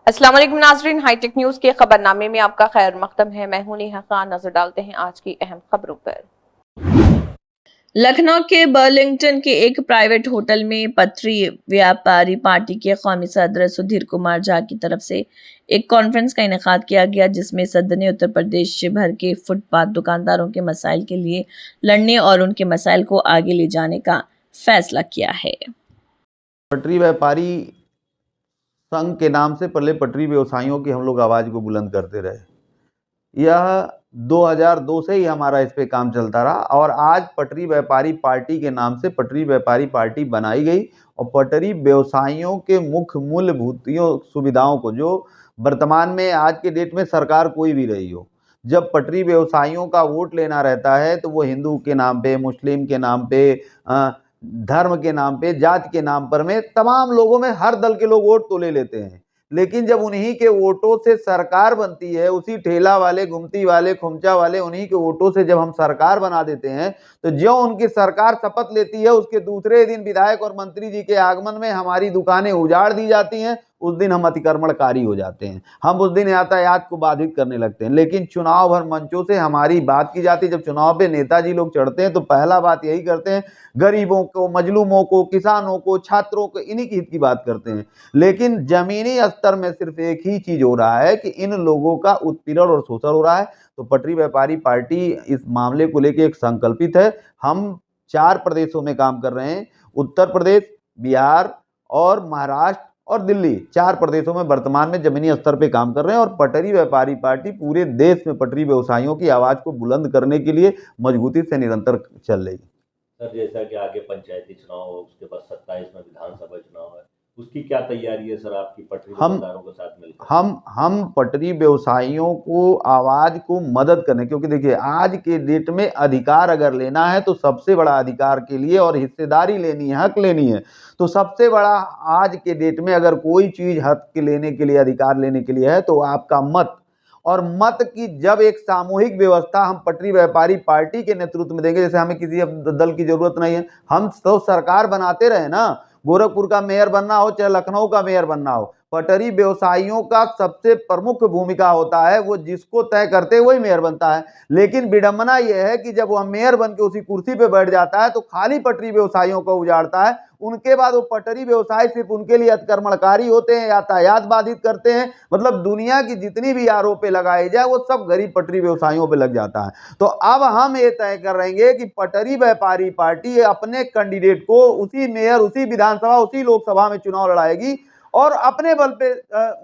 अस्सलाम वालेकुम नाज़रीन, हाईटेक न्यूज के खबरनामे में आपका खैर मकदम है। मैं हूं नेहा खान। नजर डालते हैं आज की अहम खबरों पर। लखनऊ के बर्लिंगटन के एक प्राइवेट होटल में पटरी व्यापारी पार्टी के कौमी सदर सुधीर कुमार झा की तरफ से एक कॉन्फ्रेंस का इनेकाद किया गया, जिसमें सदर ने उत्तर प्रदेश भर के फुटपाथ दुकानदारों के मसाइल के लिए लड़ने और उनके मसाइल को आगे ले जाने का फैसला किया है। पटरी व्यापारी संघ के नाम से पहले पटरी व्यवसायियों की हम लोग आवाज़ को बुलंद करते रहे। यह 2002 से ही हमारा इस पे काम चलता रहा और आज पटरी व्यापारी पार्टी के नाम से पटरी व्यापारी पार्टी बनाई गई और पटरी व्यवसायियों के मुख्य मूलभूत सुविधाओं को, जो वर्तमान में आज के डेट में सरकार कोई भी रही हो, जब पटरी व्यवसायियों का वोट लेना रहता है तो वो हिंदू के नाम पे, मुस्लिम के नाम पे, धर्म के नाम पे, जाति के नाम पर में तमाम लोगों में हर दल के लोग वोट तो ले लेते हैं, लेकिन जब उन्हीं के वोटों से सरकार बनती है, उसी ठेला वाले, गुमती वाले, खुमचा वाले उन्हीं के वोटों से जब हम सरकार बना देते हैं, तो जो उनकी सरकार शपथ लेती है उसके दूसरे दिन विधायक और मंत्री जी के आगमन में हमारी दुकानें उजाड़ दी जाती हैं। उस दिन हम अतिक्रमणकारी हो जाते हैं, हम उस दिन यातायात को बाधित करने लगते हैं। लेकिन चुनाव भर मंचों से हमारी बात की जाती है। जब चुनाव पे नेताजी लोग चढ़ते हैं तो पहला बात यही करते हैं, गरीबों को, मजलूमों को, किसानों को, छात्रों को, इन्हीं की हित की बात करते हैं। लेकिन जमीनी स्तर में सिर्फ एक ही चीज हो रहा है कि इन लोगों का उत्पीड़न और शोषण हो रहा है। तो पटरी व्यापारी पार्टी इस मामले को लेकर एक संकल्पित है। हम 4 प्रदेशों में काम कर रहे हैं, उत्तर प्रदेश, बिहार और महाराष्ट्र और दिल्ली, 4 प्रदेशों में वर्तमान में जमीनी स्तर पे काम कर रहे हैं और पटरी व्यापारी पार्टी पूरे देश में पटरी व्यवसायियों की आवाज को बुलंद करने के लिए मजबूती से निरंतर चल रही है। सर, जैसा कि आगे पंचायती चुनाव हो, उसके बाद 27 में विधानसभा चुनाव है, उसकी क्या तैयारी है सर आपकी पटरी दुकानदारों के साथ मिलकर? हम पटरी व्यवसायियों को आवाज को मदद करने, क्योंकि देखिए आज के डेट में अधिकार अगर लेना है तो सबसे बड़ा अधिकार के लिए और हिस्सेदारी लेनी है, हक लेनी है, तो सबसे बड़ा आज के डेट में अगर कोई चीज हक लेने के लिए, अधिकार लेने के लिए है तो आपका मत। और मत की जब एक सामूहिक व्यवस्था हम पटरी व्यापारी पार्टी के नेतृत्व में देंगे, जैसे हमें किसी दल की जरूरत नहीं है, हम तो सरकार बनाते रहे ना, गोरखपुर का मेयर बनना हो चाहे लखनऊ का मेयर बनना हो, पटरी व्यवसायियों का सबसे प्रमुख भूमिका होता है, वो जिसको तय करते वही मेयर बनता है। लेकिन विडंबना यह है कि जब वह मेयर बन के उसी कुर्सी पे बैठ जाता है तो खाली पटरी व्यवसायियों को उजाड़ता है। उनके बाद वो पटरी व्यवसाय सिर्फ उनके लिए अतिक्रमणकारी होते हैं, यातायात बाधित करते हैं, मतलब दुनिया की जितनी भी आरोपे लगाए जाए वो सब गरीब पटरी व्यवसायियों पे लग जाता है। तो अब हम ये तय कर रहेंगे कि पटरी व्यापारी पार्टी अपने कैंडिडेट को उसी मेयर, उसी विधानसभा, उसी लोकसभा में चुनाव लड़ाएगी और अपने बल पे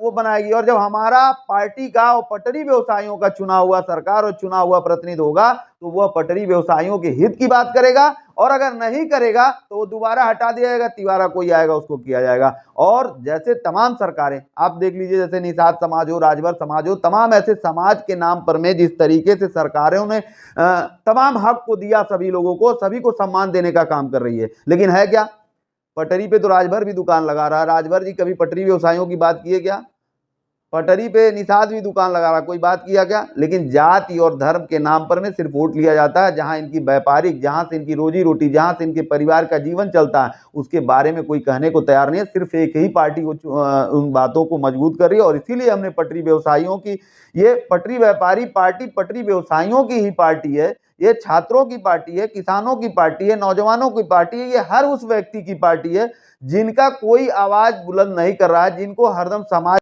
वो बनाएगी। और जब हमारा पार्टी का और पटरी व्यवसायियों का चुनाव हुआ सरकार और चुनाव हुआ प्रतिनिधि होगा तो वह पटरी व्यवसायियों के हित की बात करेगा, और अगर नहीं करेगा तो वो दोबारा हटा दिया जाएगा, तिवारा कोई आएगा उसको किया जाएगा। और जैसे तमाम सरकारें आप देख लीजिए, जैसे निषाद समाज हो, राजभर समाज हो, तमाम ऐसे समाज के नाम पर में जिस तरीके से सरकारों ने तमाम हक को दिया, सभी लोगों को, सभी को सम्मान देने का काम कर रही है। लेकिन है क्या, पटरी पे तो राजभर भी दुकान लगा रहा है। राजभर जी कभी पटरी व्यवसायियों की बात किए क्या? पटरी पे निषाद भी दुकान लगा रहा, कोई बात किया क्या? लेकिन जाति और धर्म के नाम पर में सिर्फ वोट लिया जाता है। जहां इनकी व्यापारिक, जहां से इनकी रोजी रोटी, जहां से इनके परिवार का जीवन चलता है, उसके बारे में कोई कहने को तैयार नहीं है। सिर्फ एक ही पार्टी उन बातों को मजबूत कर रही है और इसीलिए हमने पटरी व्यवसायियों की, ये पटरी व्यापारी पार्टी पटरी व्यवसायियों की ही पार्टी है, ये छात्रों की पार्टी है, किसानों की पार्टी है, नौजवानों की पार्टी है, ये हर उस व्यक्ति की पार्टी है जिनका कोई आवाज बुलंद नहीं कर रहा है, जिनको हरदम समाज,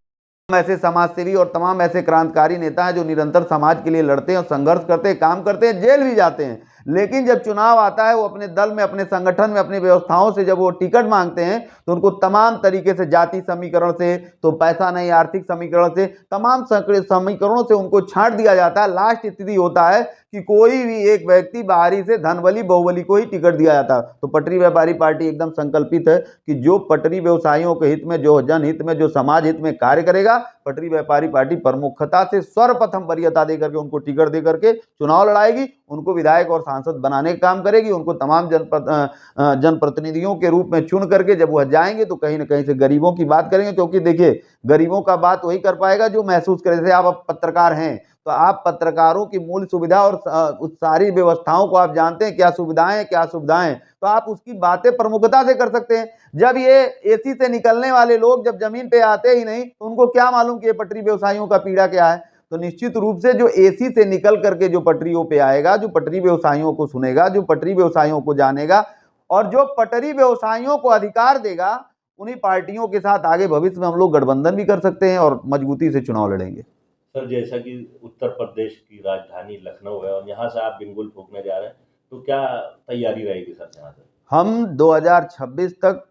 ऐसे समाज सेवी और तमाम ऐसे क्रांतिकारी नेता हैं जो निरंतर समाज के लिए लड़ते हैं और संघर्ष करते हैं, काम करते हैं, जेल भी जाते हैं। लेकिन जब चुनाव आता है वो अपने दल में, अपने संगठन में, अपनी व्यवस्थाओं से जब वो टिकट मांगते हैं तो उनको तमाम तरीके से, जाति समीकरण से तो पैसा नहीं, आर्थिक समीकरण से, तमाम समीकरणों से उनको छांट दिया जाता है। लास्ट स्थिति होता है कि कोई भी एक व्यक्ति बाहरी से धनबली बहुबली को ही टिकट दिया जाता है। तो पटरी व्यापारी पार्टी एकदम संकल्पित है कि जो पटरी व्यवसायियों के हित में, जो जनहित में, जो समाज हित में कार्य करेगा, पटरी व्यापारी पार्टी प्रमुखता से सर्वप्रथम वरीयता देकर के उनको टिकट देकर के चुनाव लड़ाएगी, उनको विधायक और सांसद बनाने का काम करेगी, उनको तमाम जनप्रतिनिधियों के रूप में चुन करके जब वह जाएंगे तो कहीं ना कहीं से गरीबों की बात करेंगे। क्योंकि देखिए, गरीबों का बात वही कर पाएगा जो महसूस करे। जैसे आप पत्रकार हैं तो आप पत्रकारों की मूल सुविधा और उस सारी व्यवस्थाओं को आप जानते हैं, क्या सुविधाएं हैं, क्या सुविधाएं हैं, तो आप उसकी बातें प्रमुखता से कर सकते हैं। जब ये एसी से निकलने वाले लोग जब जमीन पे आते ही नहीं, तो उनको क्या मालूम कि ये पटरी व्यवसायियों का पीड़ा क्या है। तो निश्चित रूप से जो एसी से निकल करके जो पटरियों पे आएगा, जो पटरी व्यवसायियों को सुनेगा, जो पटरी व्यवसायियों को जानेगा और जो पटरी व्यवसायियों को अधिकार देगा, उन्हीं पार्टियों के साथ आगे भविष्य में हम लोग गठबंधन भी कर सकते हैं और मजबूती से चुनाव लड़ेंगे। सर, जैसा कि उत्तर प्रदेश की राजधानी लखनऊ है और यहाँ से आप बिंगुल फूंकने जा रहे हैं, तो क्या तैयारी रहेगी सर यहाँ से? हम 2026 तक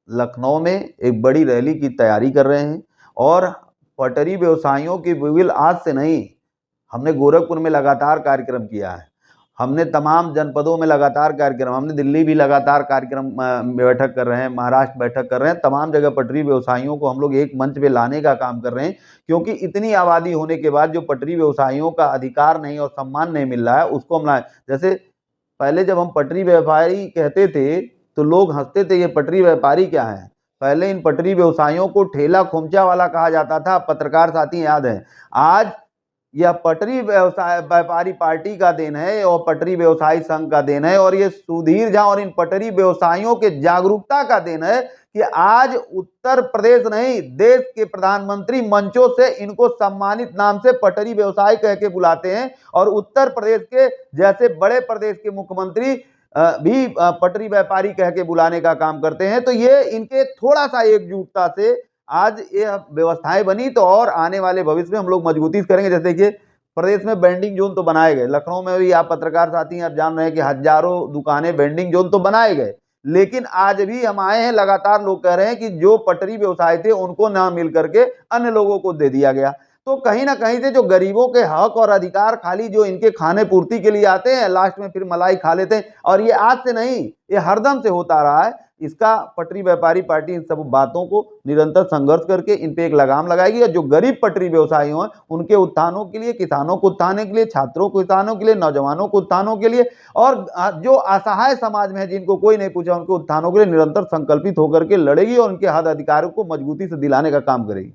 लखनऊ में एक बड़ी रैली की तैयारी कर रहे हैं और पटरी व्यवसायियों की बिल्कुल आज से नहीं, हमने गोरखपुर में लगातार कार्यक्रम किया है, हमने तमाम जनपदों में लगातार कार्यक्रम, हमने दिल्ली भी लगातार कार्यक्रम बैठक कर रहे हैं, महाराष्ट्र बैठक कर रहे हैं, तमाम जगह पटरी व्यवसायियों को हम लोग एक मंच पे लाने का काम कर रहे हैं, क्योंकि इतनी आबादी होने के बाद जो पटरी व्यवसायियों का अधिकार नहीं और सम्मान नहीं मिल रहा है, उसको हम लाएं। जैसे पहले जब हम पटरी व्यापारी कहते थे तो लोग हंसते थे, ये पटरी व्यापारी क्या है। पहले इन पटरी व्यवसायियों को ठेला खोमचा वाला कहा जाता था, पत्रकार साथी याद है। आज यह पटरी व्यवसाय व्यापारी पार्टी का देन है और पटरी व्यवसायी संघ का देन है और ये सुधीर झा और इन पटरी व्यवसायियों के जागरूकता का देन है कि आज उत्तर प्रदेश नहीं, देश के प्रधानमंत्री मंचों से इनको सम्मानित नाम से पटरी व्यवसाय कह के बुलाते हैं और उत्तर प्रदेश के जैसे बड़े प्रदेश के मुख्यमंत्री भी पटरी व्यापारी कह के बुलाने का काम करते हैं। तो ये इनके थोड़ा सा एकजुटता से आज ये व्यवस्थाएं बनी, तो और आने वाले भविष्य में हम लोग मजबूती से करेंगे। जैसे कि प्रदेश में वेंडिंग जोन तो बनाए गए, लखनऊ में भी आप पत्रकार साथी हैं, आप जान रहे हैं कि हजारों दुकानें वेंडिंग जोन तो बनाए गए, लेकिन आज भी हम आए हैं, लगातार लोग कह रहे हैं कि जो पटरी व्यवसाय थे उनको ना मिल करके अन्य लोगों को दे दिया गया। तो कहीं ना कहीं से जो गरीबों के हक और अधिकार खाली जो इनके खाने पूर्ति के लिए आते हैं, लास्ट में फिर मलाई खा लेते हैं। और ये आज से नहीं, ये हरदम से होता रहा है। इसका पटरी व्यापारी पार्टी इन सब बातों को निरंतर संघर्ष करके इन पे एक लगाम लगाएगी और जो गरीब पटरी व्यवसायी हैं उनके उत्थानों के लिए, किसानों को उत्थान के लिए, छात्रों को उत्थानों के लिए, नौजवानों को उत्थानों के लिए और जो असहाय समाज में है जिनको कोई नहीं पूछा, उनके उत्थानों के लिए निरंतर संकल्पित होकर के लड़ेगी और उनके हक अधिकारों को मजबूती से दिलाने का काम करेगी।